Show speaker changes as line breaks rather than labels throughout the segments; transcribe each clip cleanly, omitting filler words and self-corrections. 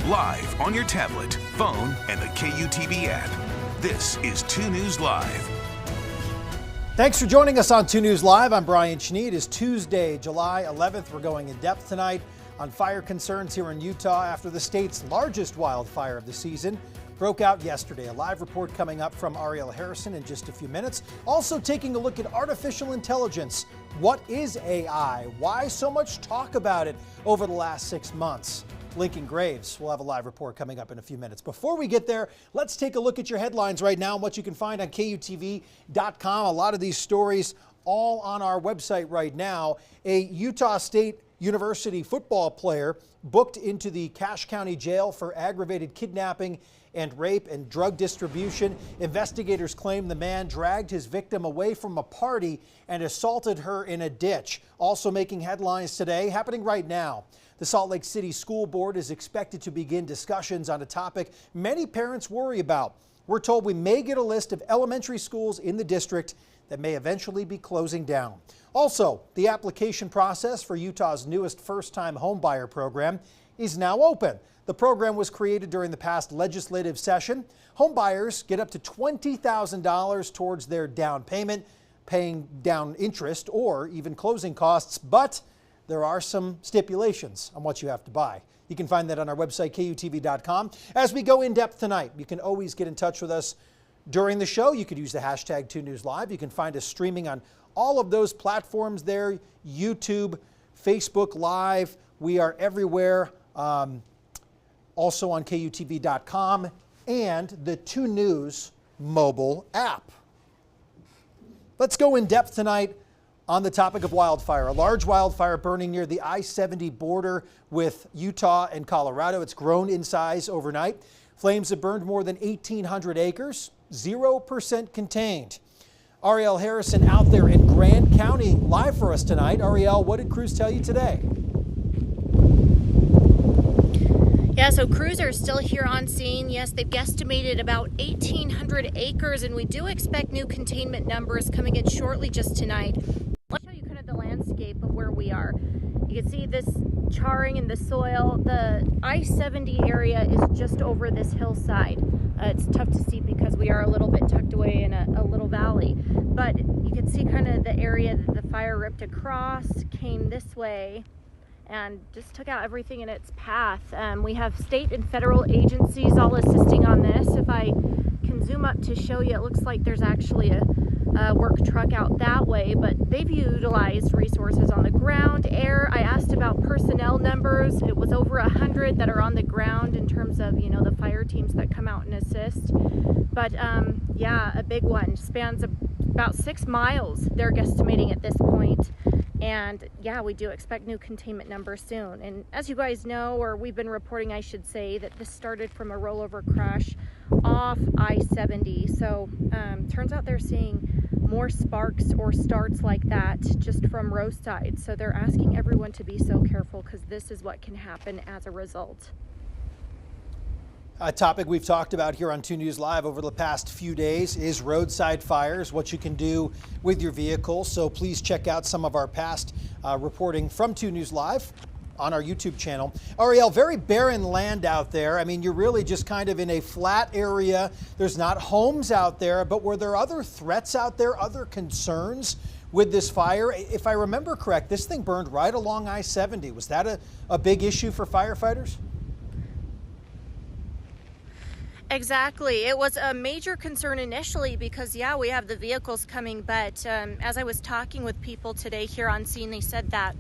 live on your tablet, phone, and the KUTV app. This is 2 News Live.
Thanks for joining us on 2 News Live. I'm Brian Schnee. It is Tuesday, July 11th. We're going in depth tonight on fire concerns here in Utah after the state's largest wildfire of the season broke out yesterday. A live report coming up from Ariel Harrison in just a few minutes. Also taking a look at artificial intelligence. What is AI? Why so much talk about it over the last 6 months? Lincoln Graves will have a live report coming up in a few minutes. Before we get there, let's take a look at your headlines right now and what you can find on KUTV.com. A lot of these stories all on our website right now. A Utah State University football player booked into the Cache County Jail for aggravated kidnapping and rape and drug distribution. Investigators claim the man dragged his victim away from a party and assaulted her in a ditch. Also making headlines today, happening right now. The Salt Lake City School Board is expected to begin discussions on a topic many parents worry about. We're told we may get a list of elementary schools in the district that may eventually be closing down. Also, the application process for Utah's newest first-time homebuyer program is now open. The program was created during the past legislative session. Homebuyers get up to $20,000 towards their down payment, paying down interest or even closing costs, but there are some stipulations on what you have to buy. You can find that on our website, KUTV.com. As we go in depth tonight, you can always get in touch with us during the show. You could use the hashtag 2NewsLive. You can find us streaming on all of those platforms there, YouTube, Facebook Live. We are everywhere, also on KUTV.com and the 2 News mobile app. Let's go in depth tonight on the topic of wildfire. A large wildfire burning near the I-70 border with Utah and Colorado. It's grown in size overnight. Flames have burned more than 1,800 acres, 0% contained. Ariel Harrison out there in Grand County live for us tonight. Ariel, what did crews tell you today?
Yeah, so crews are still here on scene. Yes, they've guesstimated about 1,800 acres, and we do expect new containment numbers coming in shortly just tonight. Let's show you kind of the landscape of where we are. You can see this charring in the soil. The I-70 area is just over this hillside. It's tough to see because we are a little bit tucked away in a little valley, but you can see kind of the area that the fire ripped across, came this way, and just took out everything in its path. We have state and federal agencies all assisting on this. If I can zoom up to show you, it looks like there's actually a work truck out that way, but they've utilized resources on the ground, air. I asked about personnel numbers. It was over 100 that are on the ground in terms of, you know, the fire teams that come out and assist. But yeah, a big one. Spans about 6 miles, they're guesstimating at this point. And yeah, we do expect new containment numbers soon. And as you guys know, or we've been reporting, I should say, that this started from a rollover crash off I-70. So turns out they're seeing more sparks or starts like that just from roadside. So they're asking everyone to be so careful because this is what can happen as a result.
A topic we've talked about here on 2 News Live over the past few days is roadside fires, what you can do with your vehicle. So please check out some of our past reporting from 2 News Live on our YouTube channel. Ariel, very barren land out there. I mean, you're really just kind of in a flat area. There's not homes out there, but were there other threats out there, other concerns with this fire? If I remember correct, this thing burned right along I-70. Was that a big issue for firefighters?
Exactly. It was a major concern initially because, yeah, we have the vehicles coming, but as I was talking with people today here on scene, they said that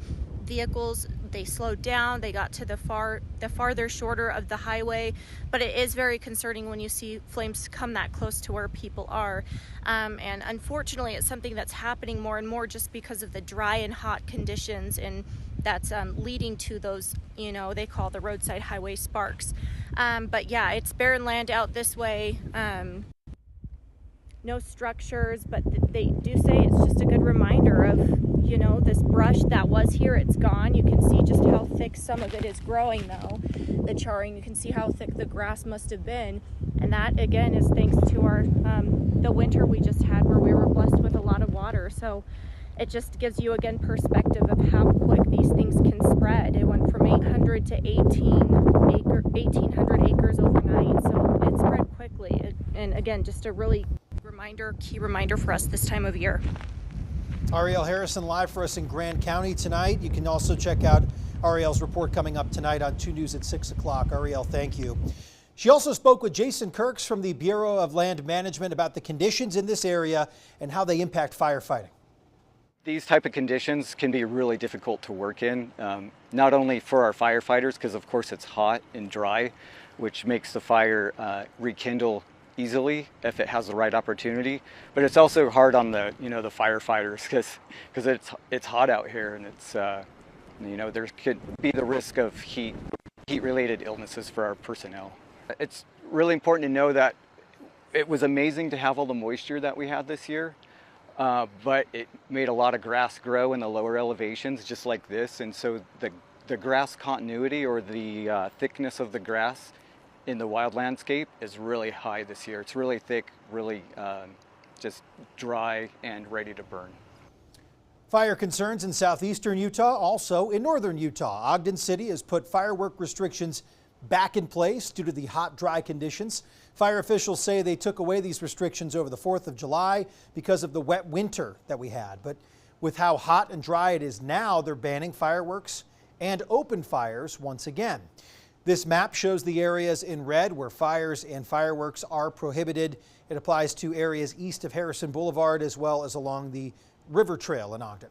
vehicles, they slowed down, they got to the farther shorter of the highway, but it is very concerning when you see flames come that close to where people are. And unfortunately, it's something that's happening more and more just because of the dry and hot conditions, and that's leading to those, you know, they call the roadside highway sparks. But yeah, it's barren land out this way. No structures, but they do say it's just a good reminder of, you know, this brush that was here, it's gone. You can see just how thick some of it is growing though. The charring, you can see how thick the grass must have been. And that again is thanks to our the winter we just had where we were blessed with a lot of water. So it just gives you again perspective of how quick these things can spread. It went from 800 to 18 1,800 acres overnight, so it spread quickly. And again, just a really key reminder for us this time of year.
Ariel Harrison live for us in Grand County tonight. You can also check out Ariel's report coming up tonight on 2 News at 6 o'clock. Ariel, thank you. She also spoke with Jason Kirks from the Bureau of Land Management about the conditions in this area and how they impact firefighting.
These type of conditions can be really difficult to work in, not only for our firefighters, because of course it's hot and dry, which makes the fire rekindle easily if it has the right opportunity, but it's also hard on the the firefighters because it's hot out here, and it's there could be the risk of heat related illnesses for our personnel. It's really important to know that it was amazing to have all the moisture that we had this year, but it made a lot of grass grow in the lower elevations just like this, and so the grass continuity or the thickness of the grass in the wild landscape is really high this year. It's really thick, really just dry and ready to burn.
Fire concerns in southeastern Utah, also in northern Utah. Ogden City has put firework restrictions back in place due to the hot, dry conditions. Fire officials say they took away these restrictions over the 4th of July because of the wet winter that we had. But with how hot and dry it is now, they're banning fireworks and open fires once again. This map shows the areas in red where fires and fireworks are prohibited. It applies to areas east of Harrison Boulevard as well as along the River Trail in Ogden.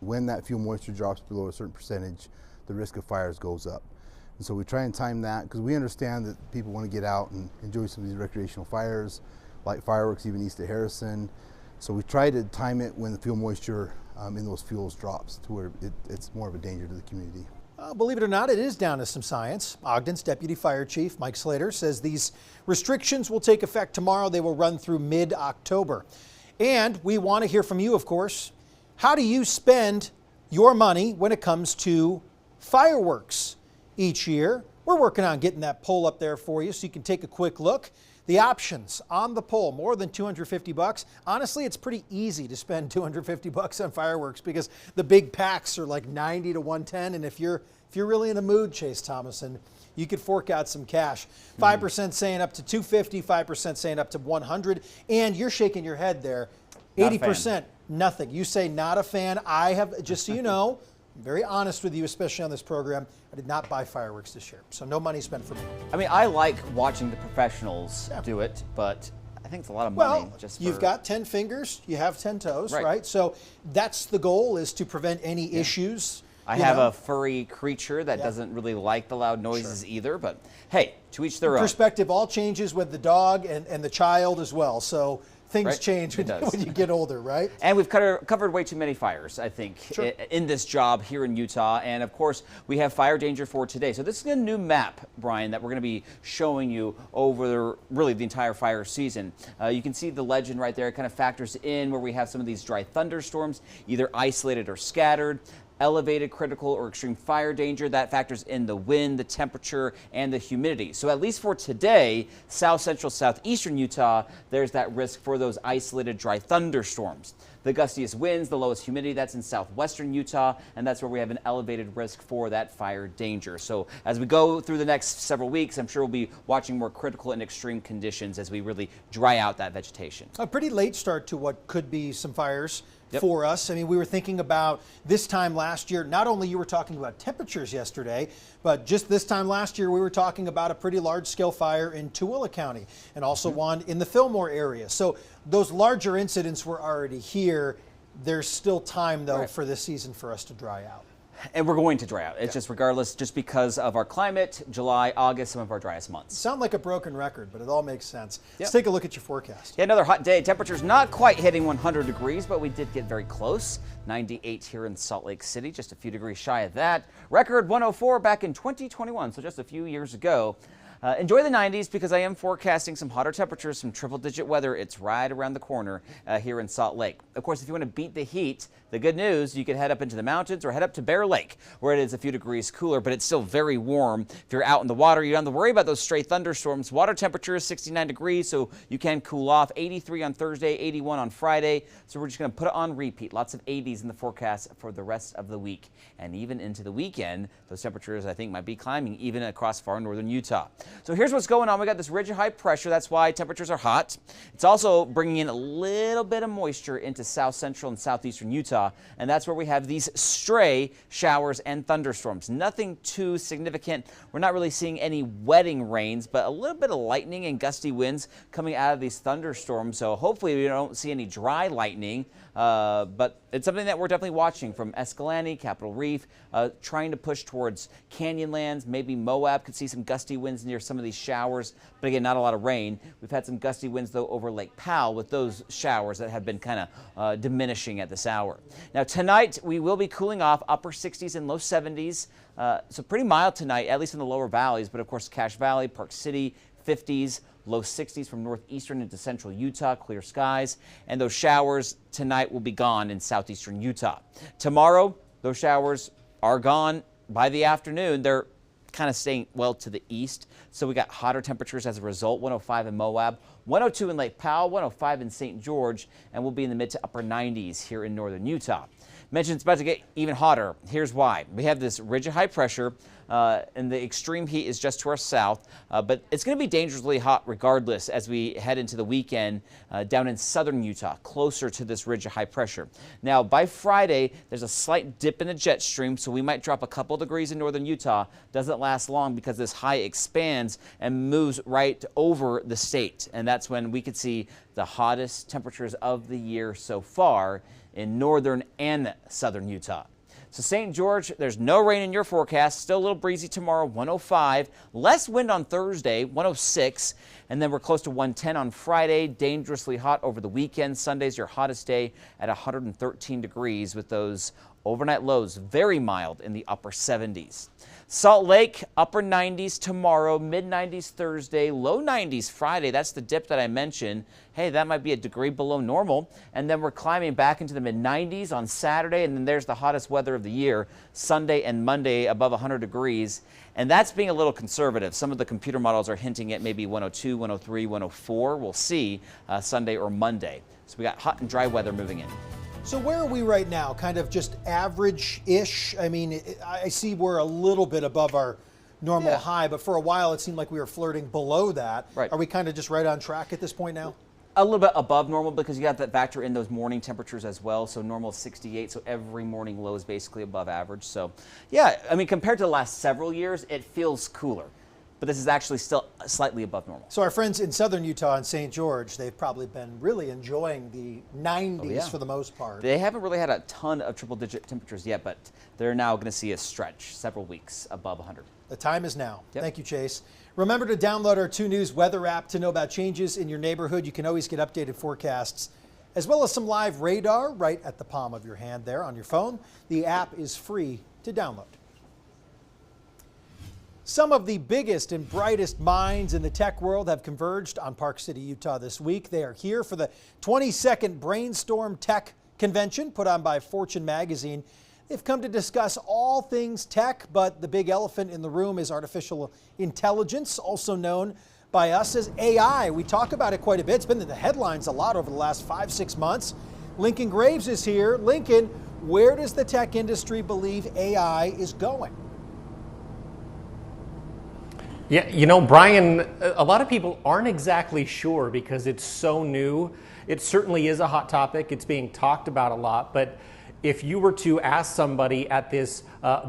When that fuel moisture drops below a certain percentage, the risk of fires goes up. And so we try and time that because we understand that people want to get out and enjoy some of these recreational fires, light fireworks even east of Harrison. So we try to time it when the fuel moisture in those fuels drops to where it's more of a danger to the community.
Believe it or not, it is down to some science. Ogden's Deputy Fire Chief Mike Slater says these restrictions will take effect tomorrow. They will run through mid-October. And we want to hear from you, of course. How do you spend your money when it comes to fireworks each year? We're working on getting that poll up there for you so you can take a quick look. The options on the poll, more than $250. Honestly, it's pretty easy to spend $250 on fireworks because the big packs are like 90 to 110. And if you're really in the mood, Chase Thomason, you could fork out some cash. 5% saying up to $250, 5% saying up to $100. And you're shaking your head there. 80%, nothing. You say not a fan. I have, just so you know, I'm very honest with you, especially on this program. I did not buy fireworks this year, so no money spent for me.
I mean, I like watching the professionals do it, but I think it's a lot of money.
You've got 10 fingers, you have 10 toes, right? So that's the goal, is to prevent any issues.
I have a furry creature that doesn't really like the loud noises either, but hey, to each their own. Perspective
all changes with the dog and the child as well. So things change when you get older, right?
And we've covered way too many fires, I think, in this job here in Utah. And of course, we have fire danger for today. So this is a new map, Brian, that we're going to be showing you over really the entire fire season. You can see the legend right there. It kind of factors in where we have some of these dry thunderstorms, either isolated or scattered. Elevated critical or extreme fire danger, that factors in the wind, the temperature, and the humidity. So at least for today, south central, southeastern Utah, there's that risk for those isolated dry thunderstorms. The gustiest winds, the lowest humidity, that's in southwestern Utah, and that's where we have an elevated risk for that fire danger. So as we go through the next several weeks, I'm sure we'll be watching more critical and extreme conditions as we really dry out that vegetation.
A pretty late start to what could be some fires for us. I mean, we were thinking about this time last year, not only you were talking about temperatures yesterday, but just this time last year, we were talking about a pretty large scale fire in Tooele County and also one in the Fillmore area. So those larger incidents were already here. There's still time, though, for this season for us to dry out.
And we're going to dry out. It's just regardless, just because of our climate, July, August, some of our driest months.
Sound like a broken record, but it all makes sense. Let's take a look at your forecast.
Yeah, another hot day. Temperatures not quite hitting 100 degrees, but we did get very close. 98 here in Salt Lake City, just a few degrees shy of that. Record 104 back in 2021, so just a few years ago. Enjoy the 90s because I am forecasting some hotter temperatures, some triple-digit weather. It's right around the corner here in Salt Lake. Of course, if you want to beat the heat, the good news, you can head up into the mountains or head up to Bear Lake, where it is a few degrees cooler, but it's still very warm. If you're out in the water, you don't have to worry about those stray thunderstorms. Water temperature is 69 degrees, so you can cool off. 83 on Thursday, 81 on Friday. So we're just going to put it on repeat. Lots of 80s in the forecast for the rest of the week. And even into the weekend, those temperatures, I think, might be climbing even across far northern Utah. So here's what's going on. We got this ridge of high pressure. That's why temperatures are hot. It's also bringing in a little bit of moisture into south central and southeastern Utah. And that's where we have these stray showers and thunderstorms. Nothing too significant. We're not really seeing any wetting rains, but a little bit of lightning and gusty winds coming out of these thunderstorms. So hopefully we don't see any dry lightning. But it's something that we're definitely watching from Escalante, Capitol Reef, trying to push towards Canyonlands. Maybe Moab could see some gusty winds near some of these showers, but again, not a lot of rain. We've had some gusty winds, though, over Lake Powell with those showers that have been kind of diminishing at this hour. Now, tonight, we will be cooling off, upper 60s and low 70s. So pretty mild tonight, at least in the lower valleys, but of course, Cache Valley, Park City, 50s. Low 60s from northeastern into central Utah, clear skies, and those showers tonight will be gone in southeastern Utah. Tomorrow, those showers are gone by the afternoon. They're kind of staying well to the east, so we got hotter temperatures as a result. 105 in Moab, 102 in Lake Powell, 105 in St. George, and we'll be in the mid to upper 90s here in northern Utah. Mentioned it's about to get even hotter. Here's why. We have this ridge of high pressure, and the extreme heat is just to our south, but it's going to be dangerously hot regardless as we head into the weekend down in southern Utah, closer to this ridge of high pressure. Now, by Friday, there's a slight dip in the jet stream, so we might drop a couple degrees in northern Utah. Doesn't last long because this high expands and moves right over the state, and that's when we could see the hottest temperatures of the year so far in northern and southern Utah. So St. George, there's no rain in your forecast. Still a little breezy tomorrow, 105. Less wind on Thursday, 106. And then we're close to 110 on Friday. Dangerously hot over the weekend. Sunday's your hottest day at 113 degrees with those overnight lows very mild in the upper 70s. Salt Lake, upper 90s tomorrow, mid 90s Thursday, low 90s Friday. That's the dip that I mentioned. Hey, that might be a degree below normal. And then we're climbing back into the mid 90s on Saturday. And then there's the hottest weather of the year, Sunday and Monday above 100 degrees. And that's being a little conservative. Some of the computer models are hinting at maybe 102, 103, 104. We'll see Sunday or Monday. So we got hot and dry weather moving in.
So where are we right now? Kind of just average-ish? I mean, I see we're a little bit above our normal high, but for a while it seemed like we were flirting below that.
Right.
Are we kind of just right on track at this point now?
A little bit above normal because you have to factor in those morning temperatures as well. So normal is 68, so every morning low is basically above average. So yeah, I mean, compared to the last several years, it feels cooler. But this is actually still slightly above normal.
So our friends in southern Utah and St. George, they've probably been really enjoying the 90s for the most part.
They haven't really had a ton of triple-digit temperatures yet, but they're now going to see a stretch several weeks above 100.
The time is now.
Yep.
Thank you, Chase. Remember to download our 2 News weather app to know about changes in your neighborhood. You can always get updated forecasts, as well as some live radar right at the palm of your hand there on your phone. The app is free to download. Some of the biggest and brightest minds in the tech world have converged on Park City, Utah this week. They are here for the 22nd Brainstorm Tech Convention put on by Fortune magazine. They've come to discuss all things tech, but the big elephant in the room is artificial intelligence, also known by us as AI. We talk about it quite a bit. It's been in the headlines a lot over the last 5-6 months. Lincoln Graves is here. Lincoln, where does the tech industry believe AI is going?
Yeah, you know, Brian, a lot of people aren't exactly sure because it's so new. It certainly is a hot topic. It's being talked about a lot. But if you were to ask somebody at this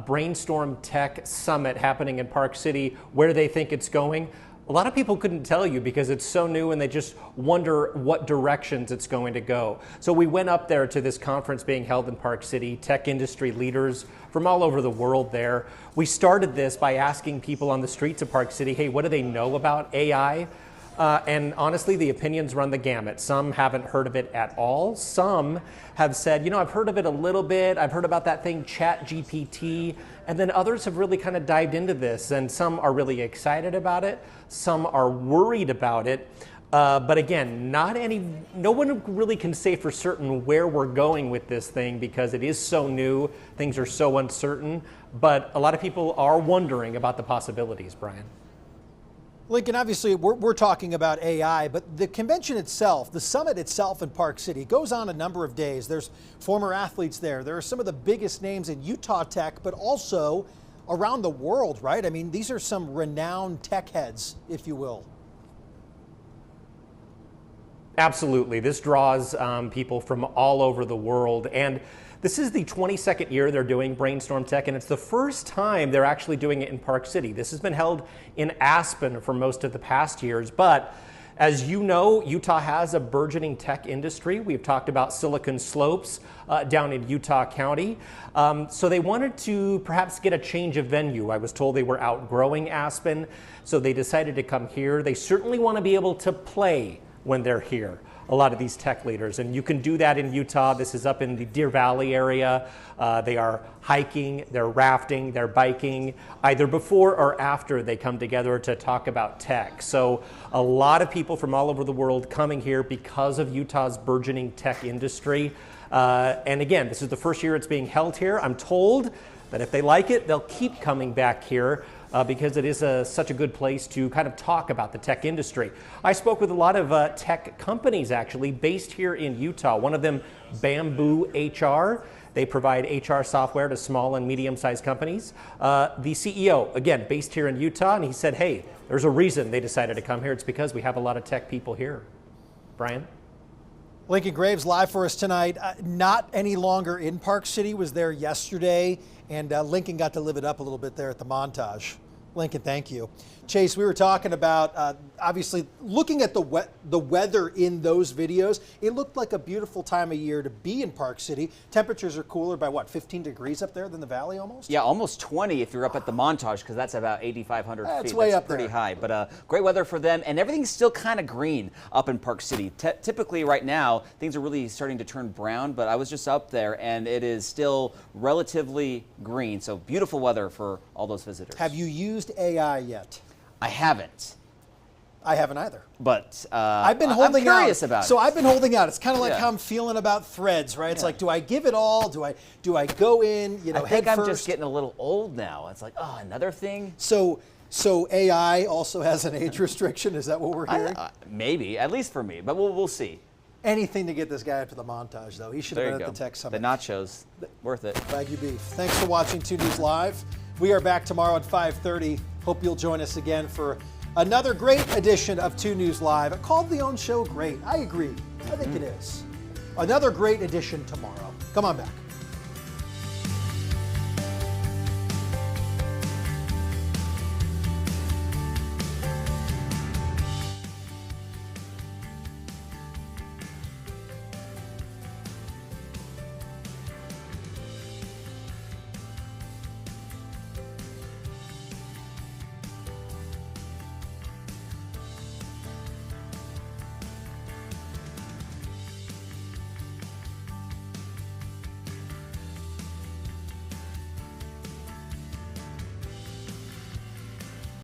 Brainstorm Tech Summit happening in Park City where they think it's going, a lot of people couldn't tell you because it's so new and they just wonder what directions it's going to go. So we went up there to this conference being held in Park City, tech industry leaders from all over the world there. We started this by asking people on the streets of Park City, hey, what do they know about AI? And honestly, the opinions run the gamut. Some haven't heard of it at all. Some have said, you know, I've heard of it a little bit. I've heard about that thing, ChatGPT. And then others have really kind of dived into this, and some are really excited about it, some are worried about it. But again, no one really can say for certain where we're going with this thing because it is so new, things are so uncertain, but a lot of people are wondering about the possibilities, Brian.
Lincoln, obviously we're talking about AI, but the convention itself, the summit itself in Park City, goes on a number of days. There's former athletes there. There are some of the biggest names in Utah tech, but also around the world, right? I mean, these are some renowned tech heads, if you will.
Absolutely. This draws people from all over the world. And this is the 22nd year they're doing Brainstorm Tech, and it's the first time they're actually doing it in Park City. This has been held in Aspen for most of the past years, but as you know, Utah has a burgeoning tech industry. We've talked about Silicon Slopes down in Utah County. So they wanted to perhaps get a change of venue. I was told they were outgrowing Aspen, so they decided to come here. They certainly want to be able to play when they're here, a lot of these tech leaders. And you can do that in Utah. This is up in the Deer Valley area. They are hiking, they're rafting, they're biking, either before or after they come together to talk about tech. So a lot of people from all over the world coming here because of Utah's burgeoning tech industry. And again, this is the first year it's being held here. I'm told that if they like it, they'll keep coming back here. Because it is such a good place to kind of talk about the tech industry. I spoke with a lot of tech companies actually based here in Utah. One of them, Bamboo HR. They provide HR software to small and medium-sized companies. The CEO, again, based here in Utah, and he said, hey, there's a reason they decided to come here. It's because we have a lot of tech people here. Brian?
Lincoln Graves live for us tonight. Not any longer in Park City, was there yesterday, and Lincoln got to live it up a little bit there at the Montage. Lincoln, thank you. Chase, we were talking about, obviously, looking at the weather in those videos. It looked like a beautiful time of year to be in Park City. Temperatures are cooler by, what, 15 degrees up there than the valley almost?
Yeah, almost 20 if you're up at the Montage, because that's about 8,500 feet.
That's way up
pretty
there.
high, but great weather for them, and everything's still kind of green up in Park City. Typically right now, things are really starting to turn brown, but I was just up there, and it is still relatively green, so beautiful weather for all those visitors.
Have you used AI yet?
I haven't.
I haven't either.
But
I've been holding
I'm curious
out.
about it.
So I've been holding out. It's kind of like
Yeah.
how I'm feeling about Threads, right? It's like, do I give it all? Do I go in,
I
head
think I'm
first?
just getting a little old now. It's like, oh, another thing?
So AI also has an age restriction. Is that what we're hearing?
Maybe, at least for me, but we'll see.
Anything to get this guy up to the Montage, though. He should have
There
been
you
at
go.
the Tech Summit.
The nachos, worth it.
Wagyu beef. Thanks for watching 2 News Live. We are back tomorrow at 5:30. Hope you'll join us again for another great edition of 2 News Live. I called the own show great. I agree. I think it is. Another great edition tomorrow. Come on back.